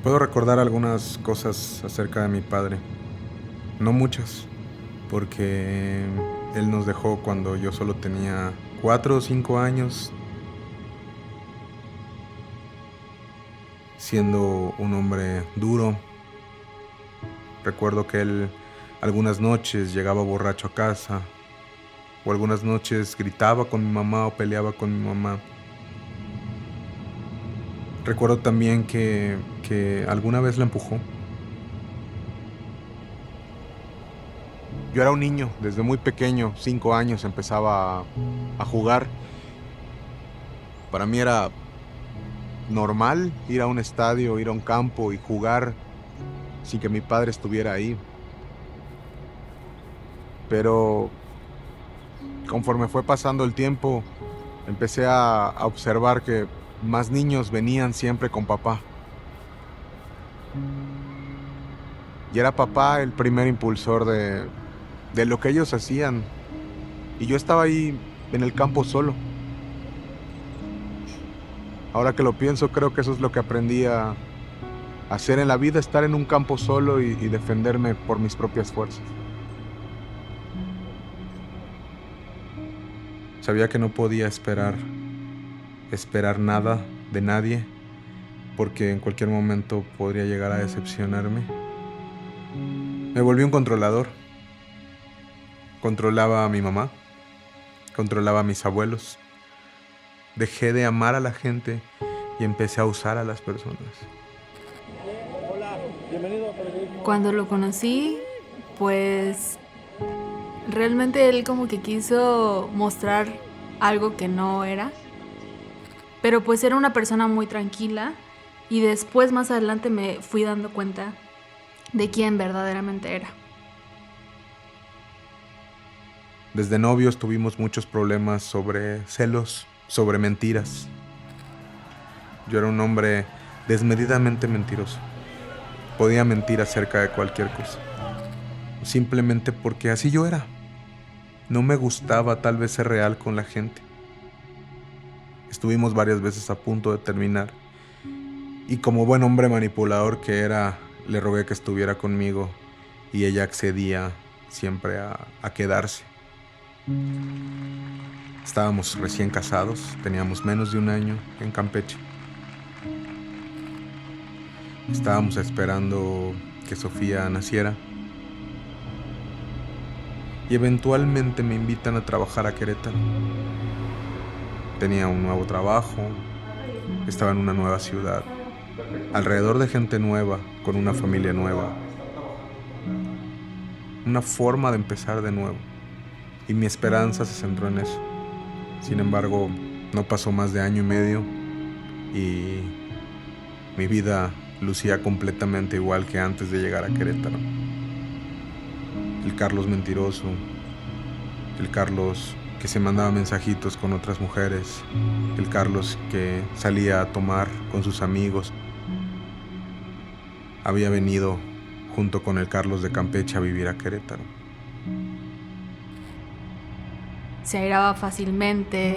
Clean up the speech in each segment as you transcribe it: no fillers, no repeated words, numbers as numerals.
Puedo recordar algunas cosas acerca de mi padre, no muchas, porque él nos dejó cuando yo solo tenía 4 o 5 años, siendo un hombre duro. Recuerdo que él algunas noches llegaba borracho a casa, o algunas noches gritaba con mi mamá o peleaba con mi mamá. Recuerdo también que alguna vez la empujó. Yo era un niño, desde muy pequeño, 5 años, empezaba a jugar. Para mí era normal ir a un estadio, ir a un campo y jugar sin que mi padre estuviera ahí. Pero conforme fue pasando el tiempo, empecé a observar que más niños venían siempre con papá. Y era papá el primer impulsor de lo que ellos hacían. Y yo estaba ahí en el campo solo. Ahora que lo pienso, creo que eso es lo que aprendí a hacer en la vida, estar en un campo solo y defenderme por mis propias fuerzas. Sabía que no podía esperar nada de nadie, porque en cualquier momento podría llegar a decepcionarme. Me volví un controlador. Controlaba a mi mamá, controlaba a mis abuelos. Dejé de amar a la gente y empecé a usar a las personas. Cuando lo conocí, pues realmente él como que quiso mostrar algo que no era, pero pues era una persona muy tranquila y después más adelante me fui dando cuenta de quién verdaderamente era. Desde novios tuvimos muchos problemas sobre celos, sobre mentiras. Yo era un hombre desmedidamente mentiroso. Podía mentir acerca de cualquier cosa, simplemente porque así yo era. No me gustaba tal vez ser real con la gente. Estuvimos varias veces a punto de terminar, y como buen hombre manipulador que era, le rogué que estuviera conmigo y ella accedía siempre a quedarse. Estábamos recién casados, teníamos menos de un año en Campeche. Estábamos esperando que Sofía naciera y eventualmente me invitan a trabajar a Querétaro. Tenía un nuevo trabajo, estaba en una nueva ciudad, alrededor de gente nueva, con una familia nueva, una forma de empezar de nuevo, y mi esperanza se centró en eso. Sin embargo, no pasó más de año y medio y mi vida lucía completamente igual que antes de llegar a Querétaro. El Carlos mentiroso, el Carlos que se mandaba mensajitos con otras mujeres, el Carlos que salía a tomar con sus amigos, había venido junto con el Carlos de Campeche a vivir a Querétaro. Se airaba fácilmente,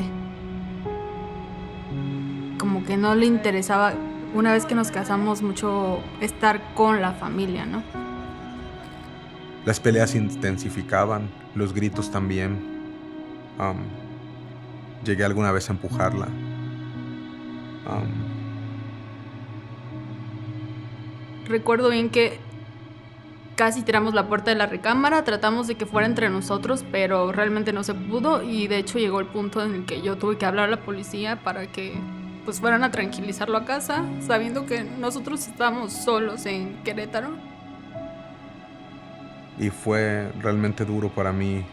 como que no le interesaba, una vez que nos casamos, mucho estar con la familia, ¿no? Las peleas se intensificaban, los gritos también. Am, Llegué alguna vez a empujarla. Am, Recuerdo bien que casi tiramos la puerta de la recámara, tratamos de que fuera entre nosotros, pero realmente no se pudo y de hecho llegó el punto en el que yo tuve que hablar a la policía para que pues fueran a tranquilizarlo a casa, sabiendo que nosotros estábamos solos en Querétaro. y fue realmente duro para mí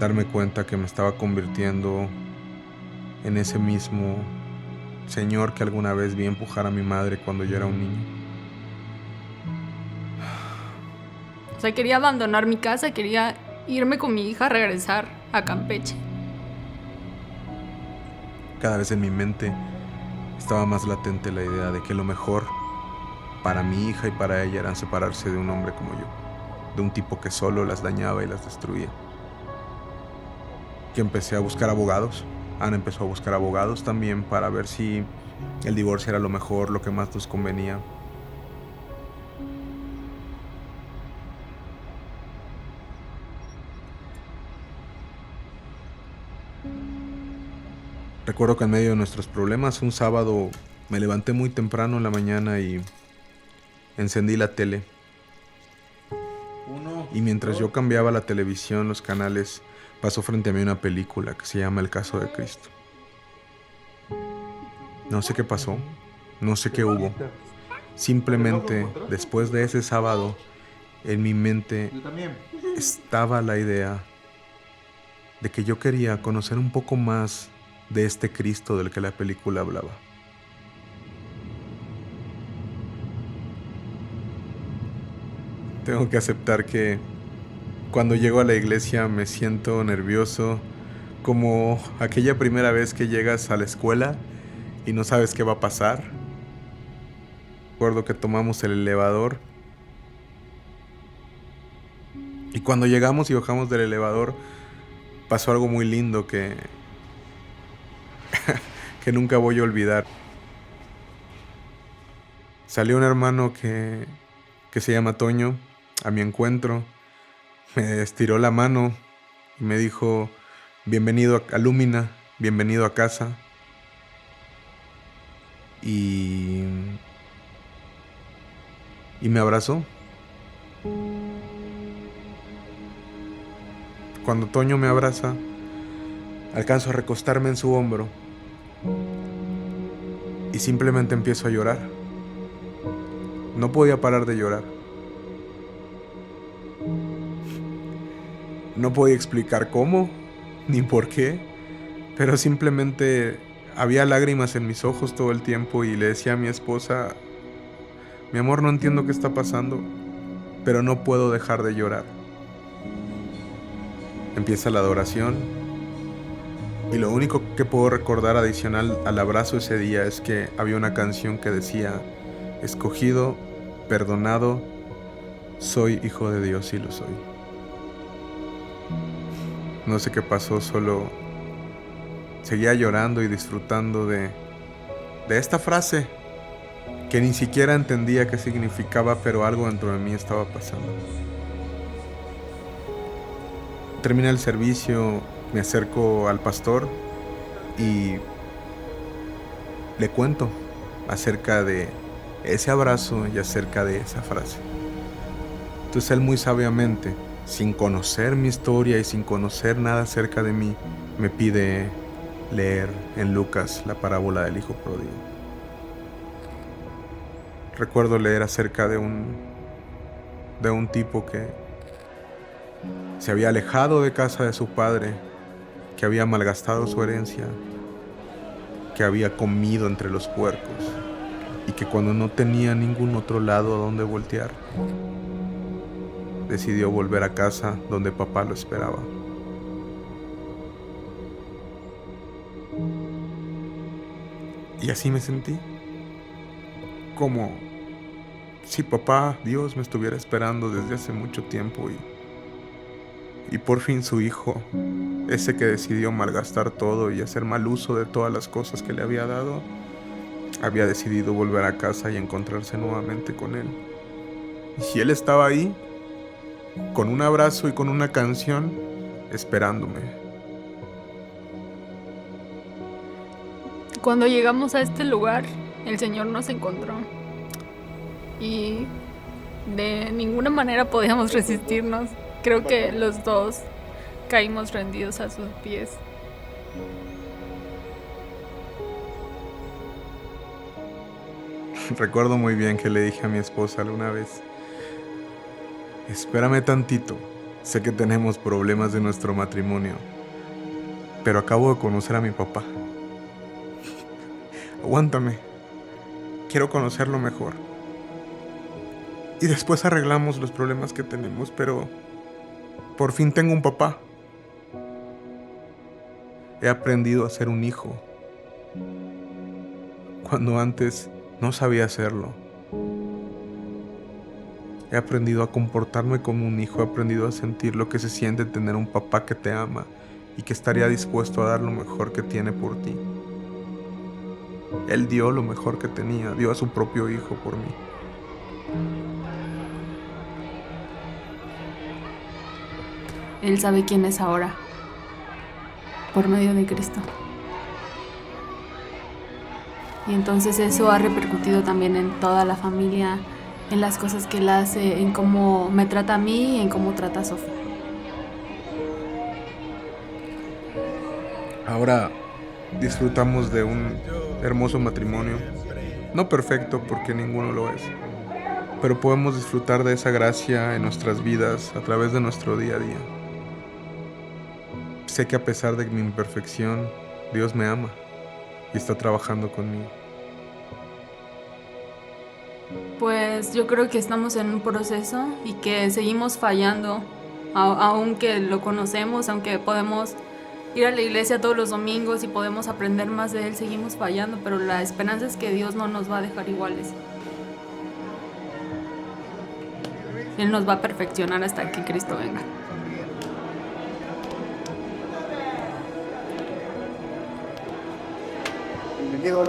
darme cuenta que me estaba convirtiendo en ese mismo señor que alguna vez vi empujar a mi madre cuando yo era un niño. O sea, quería abandonar mi casa, quería irme con mi hija a regresar a Campeche. Cada vez en mi mente estaba más latente la idea de que lo mejor para mi hija y para ella era separarse de un hombre como yo, de un tipo que solo las dañaba y las destruía. Que empecé a buscar abogados. Ana empezó a buscar abogados también para ver si el divorcio era lo mejor, lo que más nos convenía. Recuerdo que en medio de nuestros problemas, un sábado me levanté muy temprano en la mañana y encendí la tele. Y mientras yo cambiaba la televisión, los canales, pasó frente a mí una película que se llama El caso de Cristo. No sé qué pasó, no sé qué hubo. Simplemente, después de ese sábado, en mi mente estaba la idea de que yo quería conocer un poco más de este Cristo del que la película hablaba. Tengo que aceptar que cuando llego a la iglesia me siento nervioso, como aquella primera vez que llegas a la escuela y no sabes qué va a pasar. Recuerdo que tomamos el elevador y cuando llegamos y bajamos del elevador pasó algo muy lindo que nunca voy a olvidar. Salió un hermano que se llama Toño a mi encuentro, me estiró la mano y me dijo: bienvenido a Lumina, bienvenido a casa. Y me abrazó. Cuando Toño me abraza, alcanzo a recostarme en su hombro y simplemente empiezo a llorar. No podía parar de llorar. No podía explicar cómo, ni por qué, pero simplemente había lágrimas en mis ojos todo el tiempo y le decía a mi esposa: mi amor, no entiendo qué está pasando, pero no puedo dejar de llorar. Empieza la adoración y lo único que puedo recordar adicional al abrazo ese día es que había una canción que decía: escogido, perdonado, soy hijo de Dios y lo soy. No sé qué pasó, solo seguía llorando y disfrutando de esta frase que ni siquiera entendía qué significaba, pero algo dentro de mí estaba pasando. Termina el servicio, me acerco al pastor y le cuento acerca de ese abrazo y acerca de esa frase. Entonces él muy sabiamente, sin conocer mi historia y sin conocer nada acerca de mí, me pide leer en Lucas la parábola del hijo pródigo. Recuerdo leer acerca de un tipo que se había alejado de casa de su padre, que había malgastado su herencia, que había comido entre los puercos y que cuando no tenía ningún otro lado a donde voltear, decidió volver a casa donde papá lo esperaba. Y así me sentí, como si papá, Dios, me estuviera esperando desde hace mucho tiempo y por fin su hijo, ese que decidió malgastar todo y hacer mal uso de todas las cosas que le había dado, había decidido volver a casa y encontrarse nuevamente con él. Y él estaba ahí, con un abrazo y con una canción, esperándome. Cuando llegamos a este lugar, el Señor nos encontró y de ninguna manera podíamos resistirnos. Creo que los dos caímos rendidos a sus pies. Recuerdo muy bien que le dije a mi esposa alguna vez: espérame tantito, sé que tenemos problemas de nuestro matrimonio, pero acabo de conocer a mi papá. Aguántame, quiero conocerlo mejor. Y después arreglamos los problemas que tenemos, pero por fin tengo un papá. He aprendido a ser un hijo, cuando antes no sabía hacerlo. He aprendido a comportarme como un hijo, he aprendido a sentir lo que se siente tener un papá que te ama y que estaría dispuesto a dar lo mejor que tiene por ti. Él dio lo mejor que tenía, dio a su propio hijo por mí. Él sabe quién es ahora, por medio de Cristo. Y entonces eso ha repercutido también en toda la familia, en las cosas que él hace, en cómo me trata a mí y en cómo trata a Sofía. Ahora disfrutamos de un hermoso matrimonio, no perfecto porque ninguno lo es, pero podemos disfrutar de esa gracia en nuestras vidas a través de nuestro día a día. Sé que a pesar de mi imperfección, Dios me ama y está trabajando conmigo. Pues yo creo que estamos en un proceso y que seguimos fallando, aunque lo conocemos, aunque podemos ir a la iglesia todos los domingos y podemos aprender más de él, seguimos fallando, pero la esperanza es que Dios no nos va a dejar iguales. Él nos va a perfeccionar hasta que Cristo venga. Bendigo,